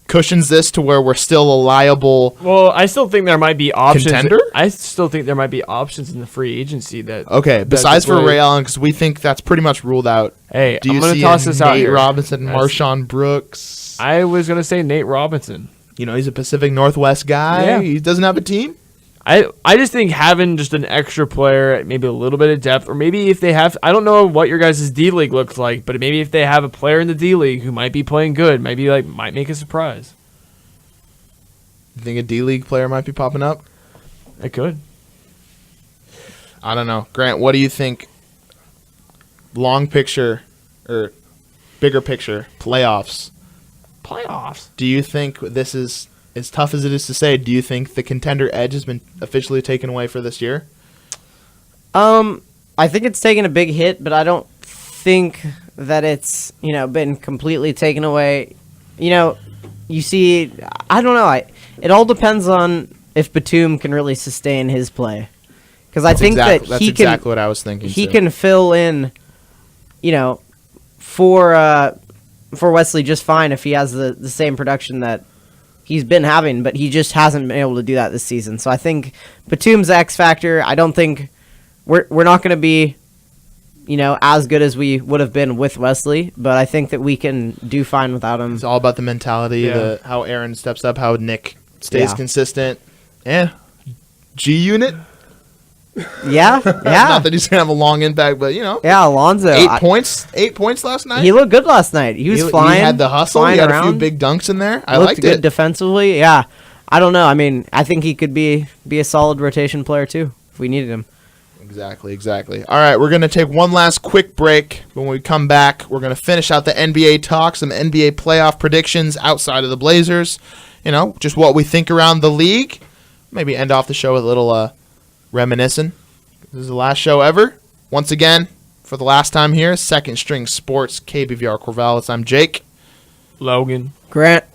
cushions this to where we're still a liable Well, I still think there might be options. Contender? I still think there might be options in the free agency that... Okay, besides for Ray Allen, because we think that's pretty much ruled out. Hey, do you I'm going to see toss this out here. Nate Robinson, Marshawn Brooks? I was going to say Nate Robinson. He's a Pacific Northwest guy. Yeah. He doesn't have a team. I just think having just an extra player, maybe a little bit of depth, or maybe if they have, I don't know what your guys' D-League looks like, but maybe if they have a player in the D-League who might be playing good, might make a surprise. You think a D-League player might be popping up? It could. I don't know. Grant, what do you think? Long picture or bigger picture, playoffs. Playoffs? Do you think this is... As tough as it is to say, do you think the contender edge has been officially taken away for this year? I think it's taken a big hit, but I don't think that it's, been completely taken away. You see, I don't know. It all depends on if Batum can really sustain his play. Because I think that's exactly what I was thinking. He can fill in, for Wesley just fine if he has the same production that he's been having, but he just hasn't been able to do that this season. So I think Batum's the X factor. I don't think we're not going to be, as good as we would have been with Wesley, but I think that we can do fine without him. It's all about the mentality, how Aaron steps up, how Nick stays consistent. Yeah. G Unit. Yeah. Not that he's gonna have a long impact, but Yeah, Alonzo. 8 points last night. He looked good last night. He was flying. He had the hustle. He had a few big dunks in there. I liked it. Looked good defensively. Yeah. I don't know. I mean, I think he could be a solid rotation player too if we needed him. Exactly. All right, we're gonna take one last quick break. When we come back, we're gonna finish out the NBA talk, some NBA playoff predictions outside of the Blazers. Just what we think around the league. Maybe end off the show with a little reminiscing. This is the last show ever. Once again, for the last time here, Second String Sports, KBVR Corvallis. I'm Jake. Logan. Grant.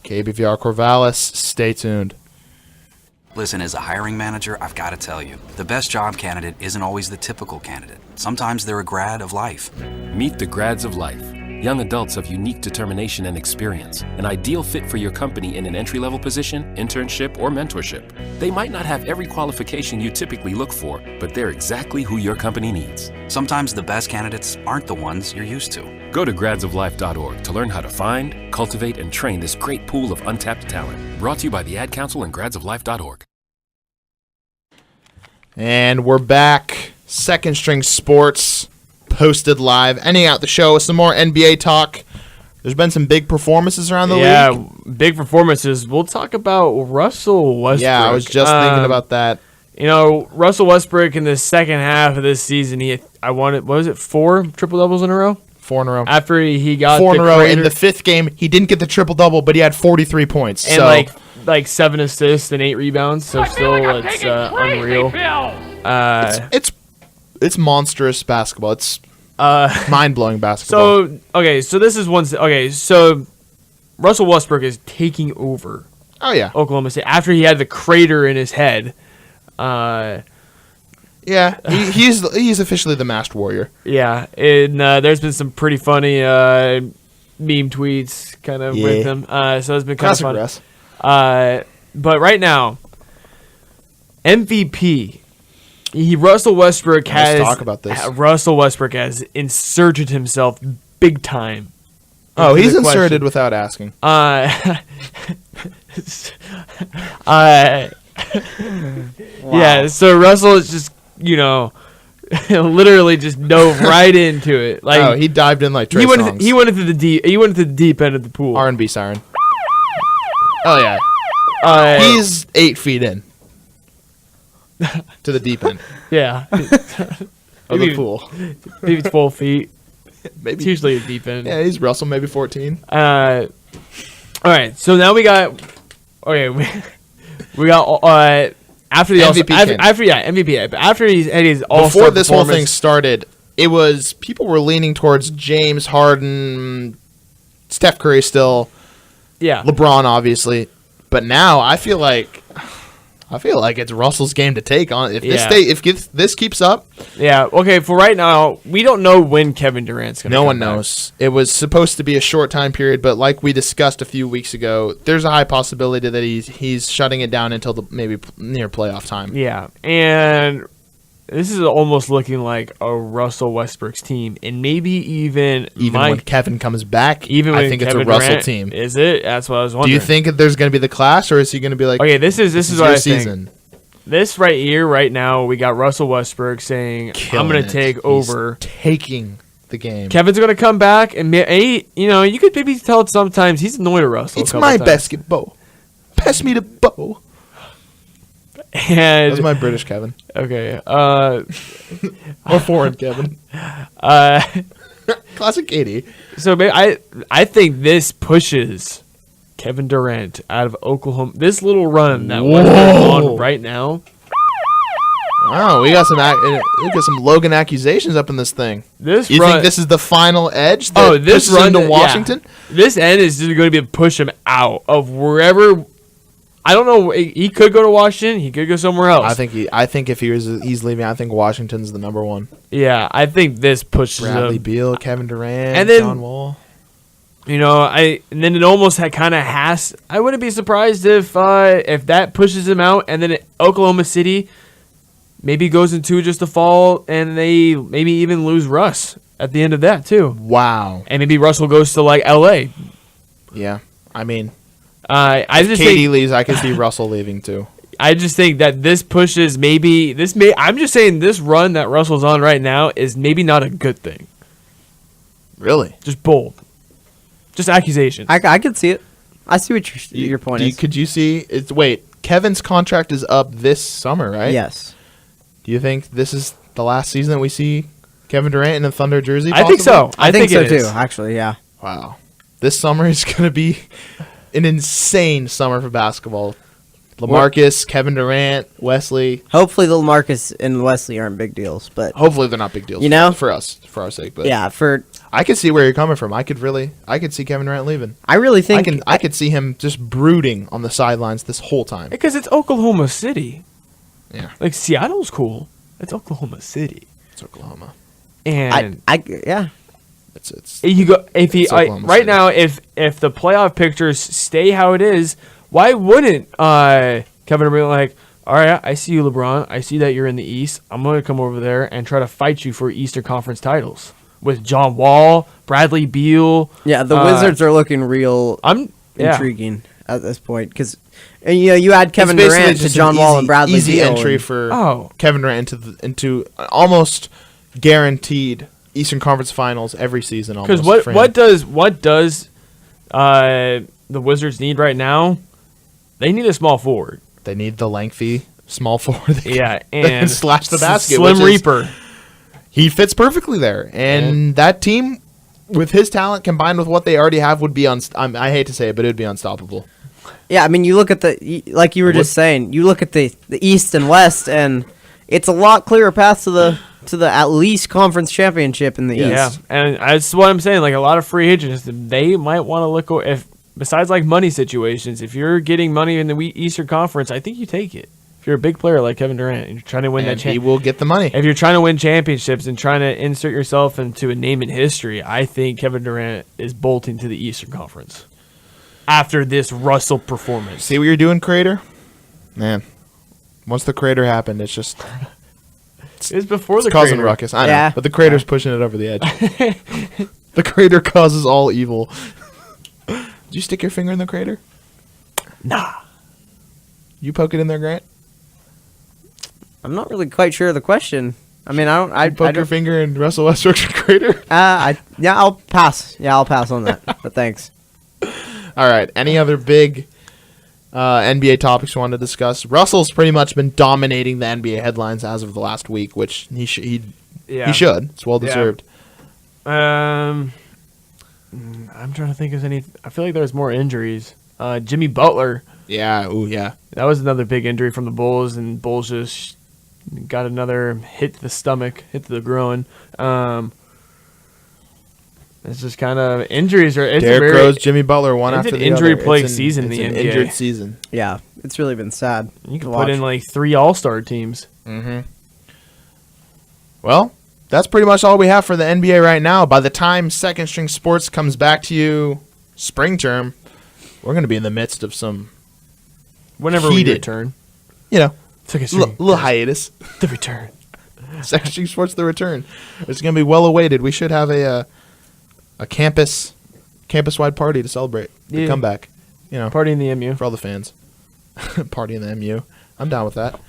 KBVR Corvallis. Stay tuned. Listen, as a hiring manager, I've got to tell you, the best job candidate isn't always the typical candidate. Sometimes they're a grad of life. Meet the grads of life. Young adults of unique determination and experience, an ideal fit for your company in an entry-level position, internship, or mentorship. They might not have every qualification you typically look for, but they're exactly who your company needs. Sometimes the best candidates aren't the ones you're used to. Go to gradsoflife.org to learn how to find, cultivate, and train this great pool of untapped talent. Brought to you by the Ad Council and gradsoflife.org. And we're back. Second String Sports. Posted live, ending out the show with some more NBA talk. There's been some big performances around the league. Yeah, big performances. We'll talk about Russell Westbrook. Yeah, I was just thinking about that. Russell Westbrook in the second half of this season, what was it, 4 triple-doubles in a row? 4 in a row. After he got 4 in the a row. crater, In the 5th game, he didn't get the triple-double, but he had 43 points. and So like 7 assists and 8 rebounds. So still, it's unreal. it's monstrous basketball. It's mind-blowing basketball. So this is one. Okay, so Russell Westbrook is taking over Oh, yeah. Oklahoma State after he had the crater in his head. Yeah, he's officially the masked warrior. Yeah, and there's been some pretty funny meme tweets kind of with him. So it's been kind Classic of Russ. fun. But right now, MVP. Russell Westbrook Let's talk about this. Russell Westbrook has inserted himself big time. Oh, into he's the inserted question. without asking. Yeah, so Russell is just, literally just dove right into it. Like He dived in like Trey he went Songz. into the deep end of the pool. R&B siren. Oh, yeah. He's 8 feet in. To the deep end Yeah. of the pool. Maybe 12 feet. Maybe. It's usually a deep end. Yeah, he's Russell, maybe 14. All right, so now we got after the MVP MVP. After he's had his all-star Before this whole thing performance- started, it was people were leaning towards James Harden, Steph Curry still, yeah. LeBron obviously, but now I feel like it's Russell's game to take on. If this keeps up, Yeah, okay, for right now, we don't know when Kevin Durant's going to no come one back. knows. It was supposed to be a short time period, but like we discussed a few weeks ago, there's a high possibility that he's shutting it down until maybe near playoff time. Yeah, and this is almost looking like a Russell Westbrook's team, and maybe even When Kevin comes back, I think Kevin it's a Russell Durant, team. Is it? That's what I was Do wondering. you think that there's going to be the clash, or is he going to be like, Okay, this is what your I think. season? This right here, right now, we got Russell Westbrook saying, Killing "I'm going it. to take He's over." taking the game. Kevin's going to come back, and you could maybe tell sometimes he's annoyed at Russell. It's a couple my times. basketball. Pass me the ball. And That's my British Kevin. okay, Or foreign Kevin. Classic 80. so I think this pushes Kevin Durant out of Oklahoma. This little run that Westbrook's on right now. Wow, we got some Logan accusations up in this thing. You think this is the final edge that this pushes him run to yeah. Washington? This end is just going to be to push him out of wherever. I don't know. He could go to Washington. He could go somewhere else. I think if he's leaving, I think Washington's the number one. Yeah, I think this pushes Bradley him. Beal, Kevin Durant, And then- John Wall. And then it almost kind of has. I wouldn't be surprised if that pushes him out, and then Oklahoma City maybe goes into just a fall, and they maybe even lose Russ at the end of that too. Wow. And maybe Russell goes to like L.A. Yeah. I mean, I just KD think leaves, I could see Russell leaving too. I just think that this pushes I'm just saying this run that Russell's on right now is maybe not a good thing. Really? Just bold. Just accusations. I could see it. I see what your point is. Could you see? Wait, Kevin's contract is up this summer, right? Yes. Do you think this is the last season that we see Kevin Durant in a Thunder jersey? I think so. possibly? I think so it too. is. Actually, yeah. Wow. This summer is going to be an insane summer for basketball. LaMarcus, Kevin Durant, Wesley. Hopefully, little Marcus and Wesley aren't big deals, but Hopefully they're not big deals. You know? for us, for our sake. But yeah, I could see where you're coming from. I could see Kevin Durant leaving. I really think I could see him just brooding on the sidelines this whole time. Because it's Oklahoma City. Yeah, Like Seattle's cool. It's Oklahoma City. it's Oklahoma. And yeah. It's you go if he It's Oklahoma right City. now if the playoff pictures stay how it is, why wouldn't Kevin be like, all right, I see you, LeBron. I see that you're in the East. I'm going to come over there and try to fight you for Eastern Conference titles with John Wall, Bradley Beal. Yeah, the Wizards are looking real intriguing at this point because you add Kevin It's basically Durant to just John an Wall and Bradley easy Beal entry and- for Kevin Durant into almost guaranteed Eastern Conference Finals every season. Because Almost for him. what does the Wizards need right now? They need a small forward. They need the lengthy small forward. That Yeah, can and slash the basket. Slim which is- Reaper. He fits perfectly there, and that team with his talent combined with what they already have would be I hate to say it, but it would be unstoppable. Yeah, I mean, you look at like you were just saying, you look at the East and West, and it's a lot clearer path to the at least conference championship in the East. Yeah, and that's what I'm saying. Like a lot of free agents, they might want to look if besides like money situations, if you're getting money in the Eastern Conference, I think you take it. If you're a big player like Kevin Durant and you're trying to win And that he will get the money. If you're trying to win championships and trying to insert yourself into a name in history, I think Kevin Durant is bolting to the Eastern Conference after this Russell performance. See what you're doing, Crater? Man, once the Crater happened, it's just... It's before it's the causing Crater. ruckus. I know, Yeah. but the Crater's pushing it over the edge. The Crater causes all evil. Did you stick your finger in the Crater? Nah. You poke it in there, Grant? I'm not really quite sure of the question. I mean, I Poke your finger in Russell Westbrook's Crater? I'll pass. Yeah, I'll pass on that. But thanks. All right. Any other big NBA topics you want to discuss? Russell's pretty much been dominating the NBA headlines as of the last week, which he should. It's well deserved. I'm trying to think of any. I feel like there's more injuries. Jimmy Butler. Yeah. Ooh, yeah. That was another big injury from the Bulls, and Bulls just got another hit to the stomach, hit to the groin. It's just kind of injuries. Derrick Rose, Jimmy Butler, one after the other. Injury plague season in the an NBA. Injured season. Yeah, it's really been sad. You to can watch. put in like 3 All-Star teams. Mm-hmm. Well, that's pretty much all we have for the NBA right now. By the time Second String Sports comes back to you spring term, we're going to be in the midst of some Whenever heated, we return. you know, Second String. little hiatus. The return. Second String Sports, the return. It's going to be well awaited. We should have a campus-wide party to celebrate the comeback. You know, Party in the MU. for all the fans. Party in the MU. I'm down with that.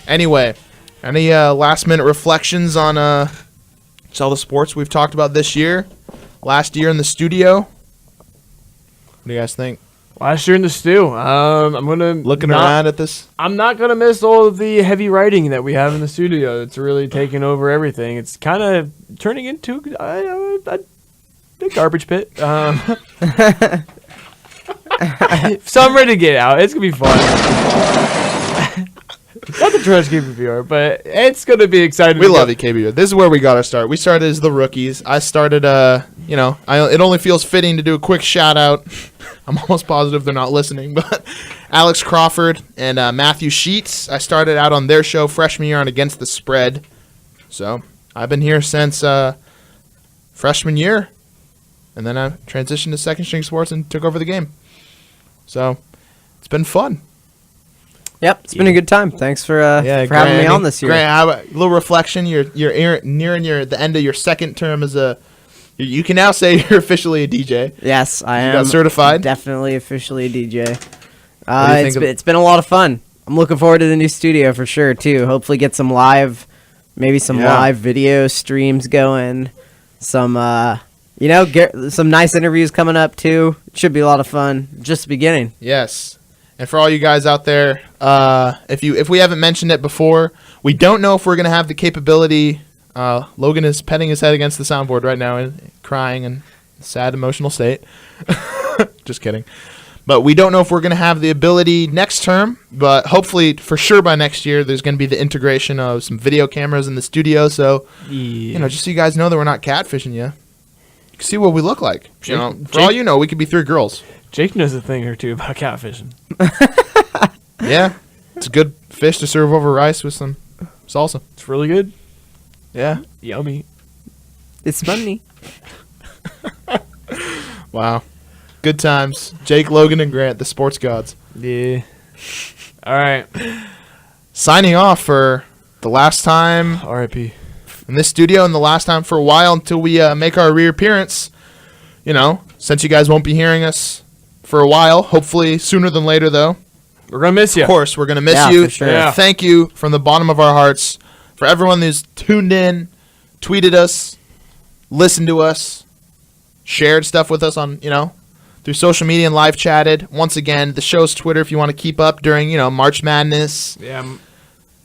Anyway, any last-minute reflections on all the sports we've talked about this year? Last year in the studio? What do you guys think? Last year in the stew. I'm gonna Around at this? I'm not gonna miss all of the heavy writing that we have in the studio. It's really taking over everything. It's kind of turning into a garbage pit. So I'm ready to get out. It's gonna be fun. Not the trash KBVR, but it's gonna be exciting. We love you, KBVR. This is where we got our start. We started as the rookies. I started, it only feels fitting to do a quick shout-out. I'm almost positive they're not listening, but Alex Crawford and Matthew Sheets. I started out on their show freshman year on Against the Spread. So I've been here since freshman year. And then I transitioned to Second String Sports and took over the game. So it's been fun. Yep, it's been a good time. Thanks for having me on this year. Grant, how about a little reflection? You're nearing the end of your second term as a. You can now say you're officially a DJ. Yes, I am. You got certified? Definitely officially a DJ. do you think It's been a lot of fun. I'm looking forward to the new studio for sure too. Hopefully get some live video streams going. Some get some nice interviews coming up too. It should be a lot of fun. Just the beginning. Yes. And for all you guys out there, if we haven't mentioned it before, we don't know if we're going to have the capability. Logan is petting his head against the soundboard right now and crying in a sad, emotional state. Just kidding. But we don't know if we're going to have the ability next term, but hopefully, for sure, by next year, there's going to be the integration of some video cameras in the studio. So, just so you guys know that we're not catfishing you. You can see what we look like. For all you know, we could be 3 girls. Jake knows a thing or two about catfishing. Yeah. It's a good fish to serve over rice with some salsa. It's really good. Yeah. Yummy. It's funny. Wow. Good times. Jake, Logan, and Grant, the sports gods. Yeah. All right. Signing off for the last time R.I.P. in this studio and the last time for a while until we make our reappearance. Since you guys won't be hearing us for a while, hopefully sooner than later, though. We're going to miss you. Of course, we're going to miss Yeah, you. for sure. Yeah. Thank you from the bottom of our hearts for everyone who's tuned in, tweeted us, listened to us, shared stuff with us on, through social media and live chatted. Once again, the show's Twitter if you want to keep up during, March Madness. Yeah.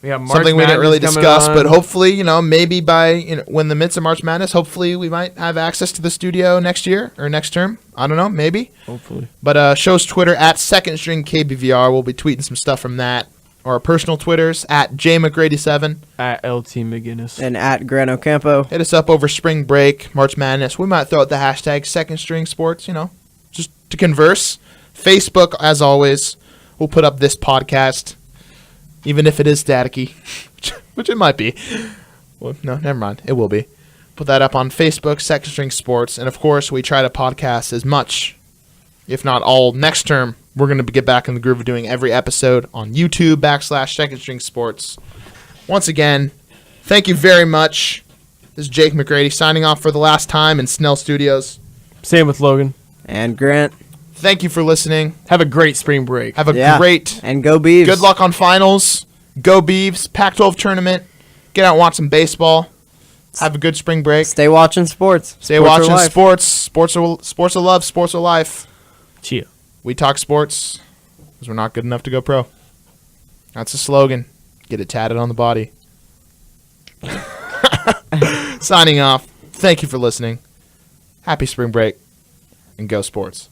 We have March something we didn't really Madness coming discuss, on. but hopefully, maybe by when the midst of March Madness, hopefully we might have access to the studio next year or next term. I don't know, maybe. Hopefully. But show's Twitter at Second String KBVR. We'll be tweeting some stuff from that. Or our personal Twitters at JMcGrady7. At LT McGinnis. And at Gran Ocampo. Hit us up over spring break, March Madness. We might throw out the hashtag Second String Sports, just to converse. Facebook, as always, we'll put up this podcast, even if it is staticky, which it might be. Well, no, never mind. It will be. Put that up on Facebook, Second String Sports. And, of course, we try to podcast as much, if not all, next term. We're going to get back in the groove of doing every episode on YouTube, /Second String Sports. Once again, thank you very much. This is Jake McGrady signing off for the last time in Snell Studios. Same with Logan. And Grant. Thank you for listening. Have a great spring break. Have a great... And go Beavs. Good luck on finals. Go Beavs. Pac-12 tournament. Get out and watch some baseball. Have a good spring break. Stay watching sports. Stay watching sports. Sports are love. Sports are life. Cheer. We talk sports because we're not good enough to go pro. That's the slogan. Get it tatted on the body. Signing off. Thank you for listening. Happy spring break. And go sports.